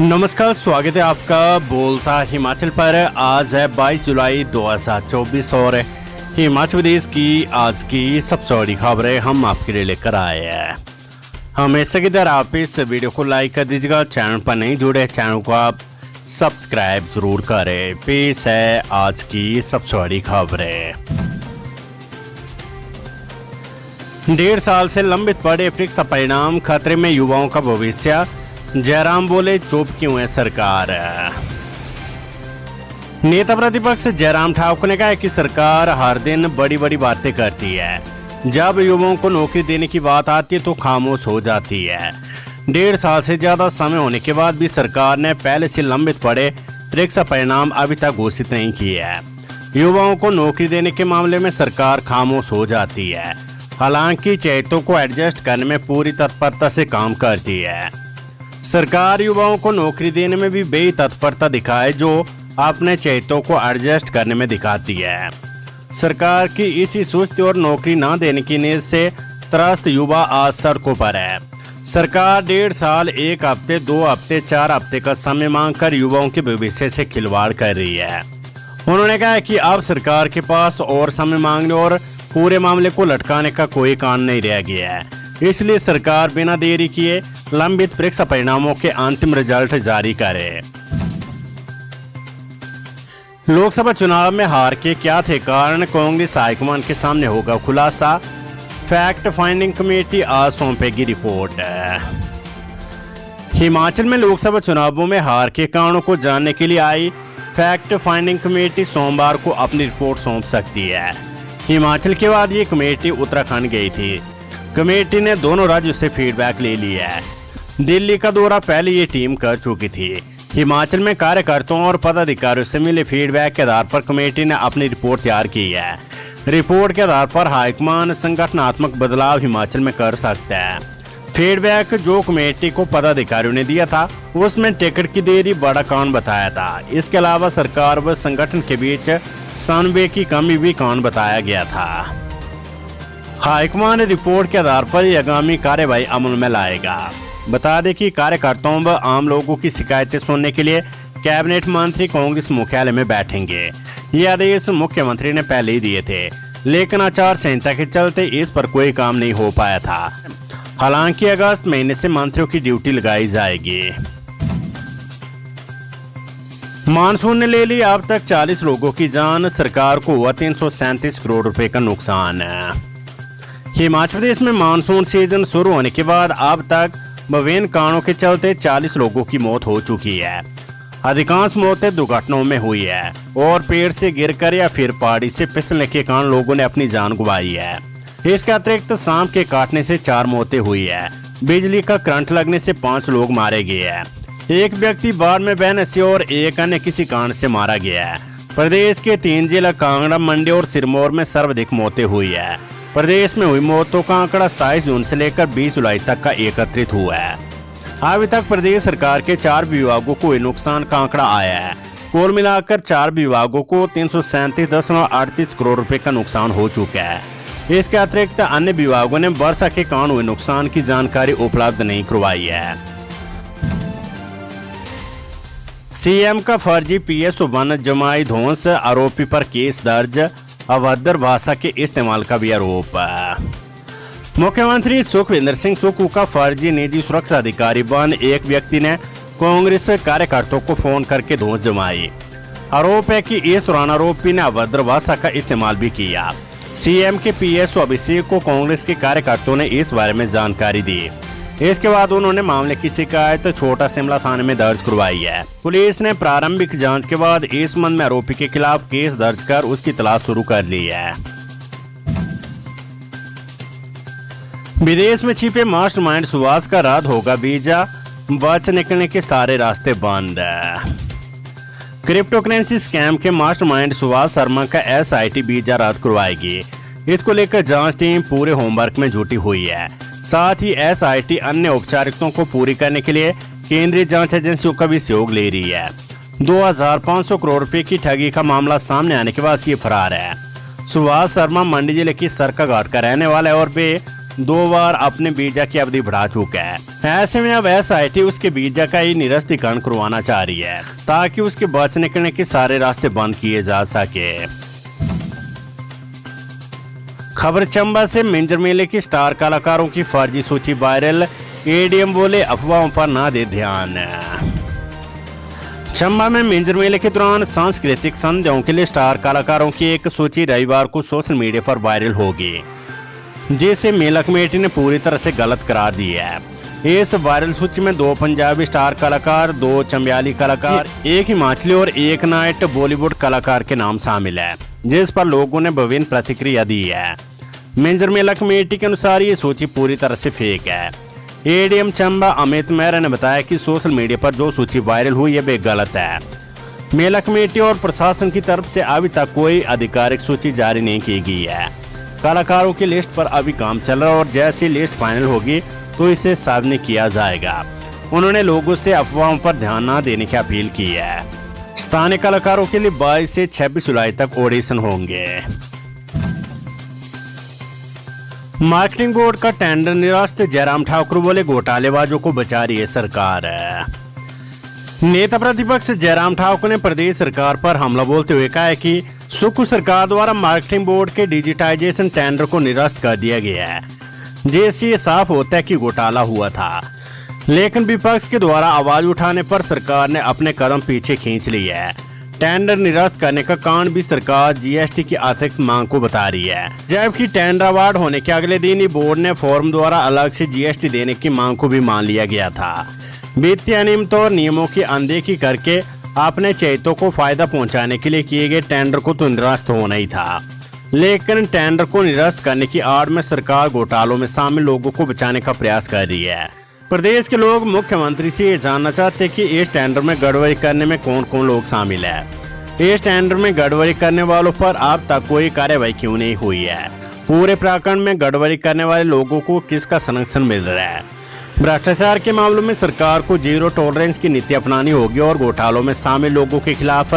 नमस्कार, स्वागत है आपका बोलता हिमाचल पर। आज है 22 जुलाई 2024 और हिमाचल प्रदेश की आज की सबसे बड़ी खबरें हम आपके लिए लेकर आए हैं। हमेशा की तरह आप इस वीडियो को लाइक कर दीजिएगा। चैनल पर नहीं जुड़े, चैनल को आप सब्सक्राइब जरूर करें। पेश है आज की सबसे बड़ी खबरें। 1.5 साल से लंबित पड़े परीक्षा परिणाम, खतरे में युवाओं का भविष्य। जयराम बोले, चुप क्यों है सरकार। नेता प्रतिपक्ष जयराम ठाकुर ने कहा कि सरकार हर दिन बड़ी बड़ी बातें करती है, जब युवाओं को नौकरी देने की बात आती है तो खामोश हो जाती है। 1.5 साल से ज्यादा समय होने के बाद भी सरकार ने पहले से लंबित पड़े परीक्षा परिणाम अभी तक घोषित नहीं किए हैं। युवाओं को नौकरी देने के मामले में सरकार खामोश हो जाती है। हालांकि चयतों को एडजस्ट करने में पूरी तत्परता से काम करती है। सरकार युवाओं को नौकरी देने में भी बेतत्परता दिखाए, जो अपने चयतों को एडजस्ट करने में दिखाती है। सरकार की इसी सुस्ती और नौकरी न देने की नीयत से त्रस्त युवा आज सड़कों पर है। सरकार 1.5 साल, 1 हफ्ते, 2 हफ्ते, 4 हफ्ते का समय मांगकर युवाओं के भविष्य से खिलवाड़ कर रही है। उन्होंने कहा कि अब सरकार के पास और समय मांगने और पूरे मामले को लटकाने का कोई कारण नहीं रह गया है। इसलिए सरकार बिना देरी किए लंबित परीक्षा परिणामों के अंतिम रिजल्ट जारी करे। लोकसभा चुनाव में हार के क्या थे कारण, कांग्रेस हाईकमान के सामने होगा खुलासा। फैक्ट फाइंडिंग कमेटी आज सौंपेगी रिपोर्ट। हिमाचल में लोकसभा चुनावों में हार के कारणों को जानने के लिए आई फैक्ट फाइंडिंग कमेटी सोमवार को अपनी रिपोर्ट सौंप सकती है। हिमाचल के बाद ये कमेटी उत्तराखंड गई थी। कमेटी ने दोनों राज्यों से फीडबैक ले लिया है। दिल्ली का दौरा पहले ये टीम कर चुकी थी। हिमाचल में कार्यकर्ताओं और पदाधिकारियों से मिले फीडबैक के आधार पर कमेटी ने अपनी रिपोर्ट तैयार की है। रिपोर्ट के आधार पर हाईकमान संगठनात्मक बदलाव हिमाचल में कर सकता है। फीडबैक जो कमेटी को पदाधिकारियों ने दिया था, उसमें टिकट की देरी बड़ा कारण बताया था। इसके अलावा सरकार व संगठन के बीच समन्वय की कमी भी कारण बताया गया था। हाईकमान रिपोर्ट के आधार पर आगामी कार्यवाही अमल में लाएगा। बता दें कि कार्यकर्ताओं व आम लोगों की शिकायतें सुनने के लिए कैबिनेट मंत्री कांग्रेस मुख्यालय में बैठेंगे। ये आदेश मुख्यमंत्री ने पहले ही दिए थे, लेकिन आचार संहिता के चलते इस पर कोई काम नहीं हो पाया था। हालांकि अगस्त महीने से मंत्रियों की ड्यूटी लगाई जाएगी। मानसून ने ले ली अब तक 40 लोगों की जान, सरकार को हुआ 337 करोड़ रुपए का नुकसान। हिमाचल प्रदेश में मानसून सीजन शुरू होने के बाद अब तक विभिन्न कारणों के चलते 40 लोगों की मौत हो चुकी है। अधिकांश मौतें दुर्घटनाओं में हुई है और पेड़ से गिरकर या फिर पहाड़ी से फिसलने के कारण लोगों ने अपनी जान गंवाई है। इसके अतिरिक्त सांप के काटने से 4 मौतें हुई है। बिजली का करंट लगने से 5 लोग मारे गए हैं। एक व्यक्ति बाढ़ में बहने से और एक अन्य किसी कारण से मारा गया है। प्रदेश के 3 जिला कांगड़ा, मंडी और सिरमौर में सर्वाधिक मौतें हुई है। प्रदेश में हुई मौतों का आंकड़ा 27 जून से लेकर 20 जुलाई तक का एकत्रित हुआ है। अभी तक प्रदेश सरकार के 4 विभागों को नुकसान का आंकड़ा आया है। कुल मिलाकर 4 विभागों को 337.38 करोड़ रुपए का नुकसान हो चुका है। इसके अतिरिक्त अन्य विभागों ने वर्षा के कारण हुए नुकसान की जानकारी उपलब्ध नहीं करवाई है। सीएम का फर्जी पीएसओ वन जमाई ध्वंस, आरोपी पर केस दर्ज। अभद्र भाषा के इस्तेमाल का भी आरोप। मुख्यमंत्री सुखविंदर सिंह सुक्खू का फर्जी निजी सुरक्षा अधिकारी बन एक व्यक्ति ने कांग्रेस कार्यकर्ताओं को फोन करके धौंस जमाई। आरोप है कि इस दौरान आरोपी ने अभद्र भाषा का इस्तेमाल भी किया। सीएम के पीएसओ अभिषेक को कांग्रेस के कार्यकर्ताओं ने इस बारे में जानकारी दी। इसके बाद उन्होंने मामले की शिकायत छोटा शिमला थाने में दर्ज करवाई है। पुलिस ने प्रारंभिक जांच के बाद इस संबंध में आरोपी के खिलाफ केस दर्ज कर उसकी तलाश शुरू कर ली है। विदेश में छिपे मास्टरमाइंड सुभाष का रद्द होगा वीजा, बच निकलने के सारे रास्ते बंद। क्रिप्टो करेंसी स्कैम के मास्टरमाइंड सुभाष शर्मा का एसआईटी वीजा रद्द करवाएगी। इसको लेकर जांच टीम पूरे होमवर्क में जुटी हुई है। साथ ही एसआईटी अन्य औपचारिकताओं को पूरी करने के लिए केंद्रीय जांच एजेंसियों का भी सहयोग ले रही है। 2500 करोड़ रुपए की ठगी का मामला सामने आने के बाद ये फरार है। सुभाष शर्मा मंडी जिले की सरकाघाट का रहने वाला है और वे 2 बार अपने वीजा की अवधि बढ़ा चुका है। ऐसे में अब SIT उसके वीजा का ही निरस्तीकरण करवाना चाह रही है ताकि उसके बच निकलने के सारे रास्ते बंद किए जा सके। खबर चंबा से मिंजर मेले की स्टार कलाकारों की फर्जी सूची वायरल, ADM बोले अफवाहों पर ना दे ध्यान। चंबा में मिंजर मेले के दौरान सांस्कृतिक संध्याओं के लिए स्टार कलाकारों की एक सूची रविवार को सोशल मीडिया पर वायरल होगी, जिसे मेला कमेटी ने पूरी तरह से गलत करार दिया है। इस वायरल सूची में 2 पंजाबी स्टार कलाकार, 2 चंबियाली कलाकार, 1 हिमाचली और 1 नाइट बॉलीवुड कलाकार के नाम शामिल है, जिस पर लोगों ने विभिन्न प्रतिक्रिया दी है। मिंजर मेला कमेटी के अनुसार ये सूची पूरी तरह से फेक है। ADM चंबा अमित मेहरा ने बताया कि सोशल मीडिया पर जो सूची वायरल हुई है वे गलत है। मेला कमेटी और प्रशासन की तरफ से अभी तक कोई आधिकारिक सूची जारी नहीं की गई है। कलाकारों की लिस्ट पर अभी काम चल रहा है और जैसी लिस्ट फाइनल होगी तो इसे सार्वजनिक किया जाएगा। उन्होंने लोगों से अफवाहों पर ध्यान न देने की अपील की है। स्थानीय कलाकारों के लिए 22 से 26 जुलाई तक ऑडिशन होंगे। मार्केटिंग बोर्ड का टेंडर निरस्त, जयराम ठाकुर बोले घोटालेबाजों को बचा रही है सरकार। नेता प्रतिपक्ष जयराम ठाकुर ने प्रदेश सरकार पर हमला बोलते हुए कहा है कि सुक्खू सरकार द्वारा मार्केटिंग बोर्ड के डिजिटाइजेशन टेंडर को निरस्त कर दिया गया है, जिससे ये साफ होता है कि घोटाला हुआ था। लेकिन विपक्ष के द्वारा आवाज उठाने पर सरकार ने अपने कदम पीछे खींच लिए है। टेंडर निरस्त करने का कारण भी सरकार GST की अतिरिक्त मांग को बता रही है, जबकि टेंडर अवार्ड होने के अगले दिन ही बोर्ड ने फॉर्म द्वारा अलग से GST देने की मांग को भी मान लिया गया था। वित्तीय अनियमित और नियमों की अनदेखी करके अपने चयितों को फायदा पहुंचाने के लिए किए गए टेंडर को तो निरस्त होना ही था, लेकिन टेंडर को निरस्त करने की आड़ में सरकार घोटालों में शामिल लोगों को बचाने का प्रयास कर रही है। प्रदेश के लोग मुख्यमंत्री से ये जानना चाहते हैं कि इस टेंडर में गड़बड़ी करने में कौन कौन लोग शामिल है। इस टेंडर में गड़बड़ी करने वालों पर अब तक कोई कार्रवाई क्यों नहीं हुई है। पूरे प्रकरण में गड़बड़ी करने वाले लोगों को किसका संरक्षण मिल रहा है। भ्रष्टाचार के मामलों में सरकार को जीरो टॉलरेंस की नीति अपनानी होगी और घोटालों में शामिल लोगों के खिलाफ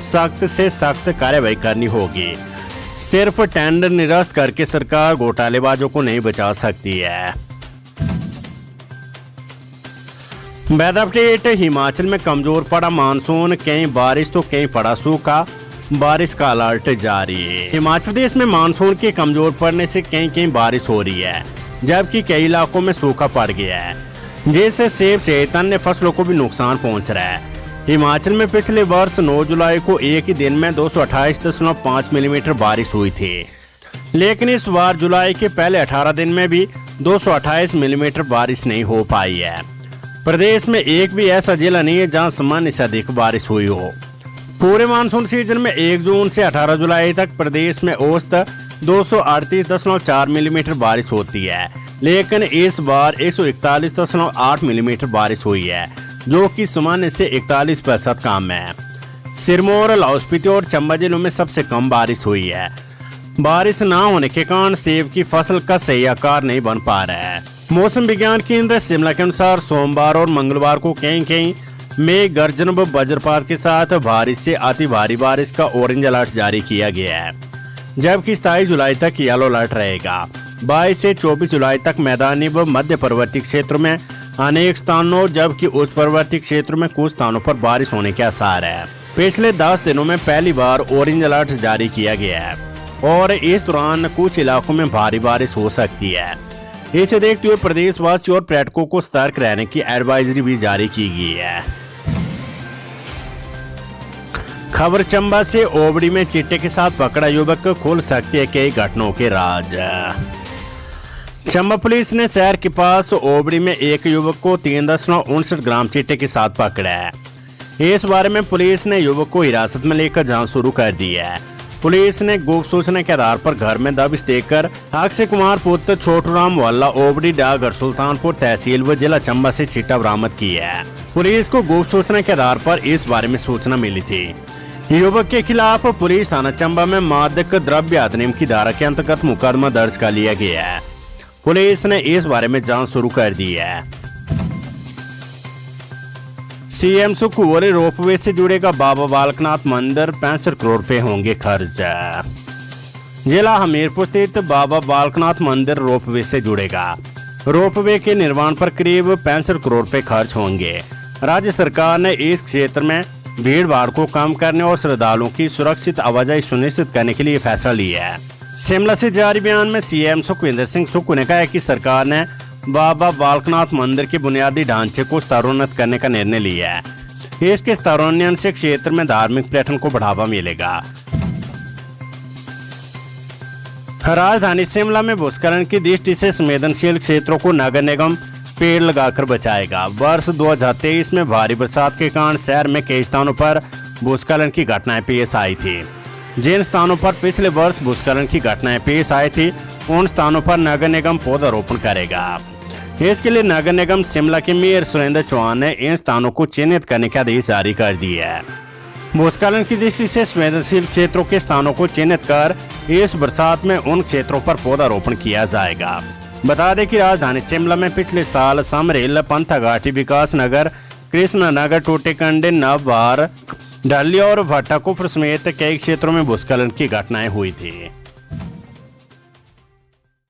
सख्त से सख्त कार्रवाई करनी होगी। सिर्फ टेंडर निरस्त करके सरकार घोटालेबाजों को नहीं बचा सकती है। वेदर अपडेट, हिमाचल में कमजोर पड़ा मानसून, कहीं बारिश तो कहीं पड़ा सूखा, बारिश का अलर्ट जारी। हिमाचल प्रदेश में मानसून के कमजोर पड़ने से कहीं कहीं बारिश हो रही है, जबकि कई इलाकों में सूखा पड़ गया है, जिससे सेब सहित अन्य फसलों को भी नुकसान पहुंच रहा है। हिमाचल में पिछले वर्ष 9 जुलाई को एक ही दिन में 228.5 मिलीमीटर बारिश हुई थी, लेकिन इस बार जुलाई के पहले 18 दिन में भी 228 मिलीमीटर बारिश नहीं हो पाई है। प्रदेश में एक भी ऐसा जिला नहीं है जहां सामान्य से अधिक बारिश हुई हो। पूरे मानसून सीजन में 1 जून से 18 जुलाई तक प्रदेश में औसत 238.4 मिलीमीटर बारिश होती है, लेकिन इस बार 141.8 मिलीमीटर बारिश हुई है, जो कि सामान्य से 41% कम है। सिरमौर, लाहौल स्पीति और चंबा जिलों में सबसे कम बारिश हुई है। बारिश न होने के कारण सेब की फसल का सही आकार नहीं बन पा रहा है। मौसम विज्ञान केंद्र शिमला के अनुसार सोमवार और मंगलवार को कहीं कहीं मेघ गर्जन व वज्रपात के साथ भारी से अति भारी बारिश का ऑरेंज अलर्ट जारी किया गया है, जबकि 27 जुलाई तक येलो अलर्ट रहेगा। 22 से 24 जुलाई तक मैदानी व मध्य पर्वतीय क्षेत्रों में अनेक स्थानों, जबकि उस पर्वतीय क्षेत्रों में कुछ स्थानों पर बारिश होने के आसार है। पिछले 10 दिनों में पहली बार ऑरेंज अलर्ट जारी किया गया है और इस दौरान कुछ इलाकों में भारी बारिश हो सकती है। इसे देखते हुए प्रदेशवासियों और पर्यटकों को सतर्क रहने की एडवाइजरी भी जारी की गई है। खबर चंबा से, ओबड़ी में चिट्टे के साथ पकड़ा युवक, खुल सकते हैं कई घटनाओं के राज। चंबा पुलिस ने शहर के पास ओबड़ी में एक युवक को 3.59 ग्राम चिट्टे के साथ पकड़ा है। इस बारे में पुलिस ने युवक को हिरासत में लेकर जांच शुरू कर दी है। पुलिस ने गुप्त सूचना के आधार पर घर में दबिश देकर अक्षय कुमार पुत्र छोटूराम वाला ओबड़ी डाकघर सुल्तानपुर तहसील व जिला चंबा से चिट्टा बरामद की है। पुलिस को गुप्त सूचना के आधार पर इस बारे में सूचना मिली थी। युवक के खिलाफ पुलिस थाना चंबा में मादक द्रव्य अधिनियम की धारा के अंतर्गत मुकदमा दर्ज कर लिया गया है। पुलिस ने इस बारे में जांच शुरू कर दी है। सीएम सुक्खू बोले रोपवे से जुड़ेगा बाबा बालकनाथ मंदिर, 65 करोड़ रुपए होंगे खर्च। जिला हमीरपुर स्थित बाबा बालकनाथ मंदिर रोपवे से जुड़ेगा। रोपवे के निर्माण पर करीब 65 करोड़ रुपए खर्च होंगे। राज्य सरकार ने इस क्षेत्र में भीड़ भाड़ को कम करने और श्रद्धालुओं की सुरक्षित आवाजाही सुनिश्चित करने के लिए फैसला लिया है। शिमला से जारी बयान में सीएम सुखविंदर सिंह सुक्खू ने कहा है कि सरकार ने बाबा बालकनाथ मंदिर के बुनियादी ढांचे को स्तरोन्नत करने का निर्णय लिया है। इसके स्तरोन्नयन से क्षेत्र में धार्मिक पर्यटन को बढ़ावा मिलेगा। राजधानी शिमला में भूस्खलन की दृष्टि से संवेदनशील क्षेत्रों को नगर निगम पेड़ लगाकर बचाएगा। वर्ष 2023 में भारी बरसात के कारण शहर में कई स्थानों पर भूस्खलन की घटनाएं पेश आई थी। जिन स्थानों पर पिछले वर्ष भूस्खलन की घटनाएं पेश आई थी उन स्थानों पर नगर निगम पौधारोपण करेगा। इसके लिए नगर निगम शिमला के मेयर सुरेंद्र चौहान ने इन स्थानों को चिन्हित करने के आदेश जारी कर दिए है। भूस्खलन की दृष्टि से संवेदनशील क्षेत्रों के स्थानों को चिन्हित कर इस बरसात में उन क्षेत्रों पर पौधारोपण किया जाएगा। बता दें कि राजधानी शिमला में पिछले साल समरेल, पंथाघाटी, विकास नगर, कृष्ण नगर, टूटेकंडे, नववार, ढली और भट्टाकुफर समेत कई क्षेत्रों में भूस्खलन की घटनाएं हुई थी।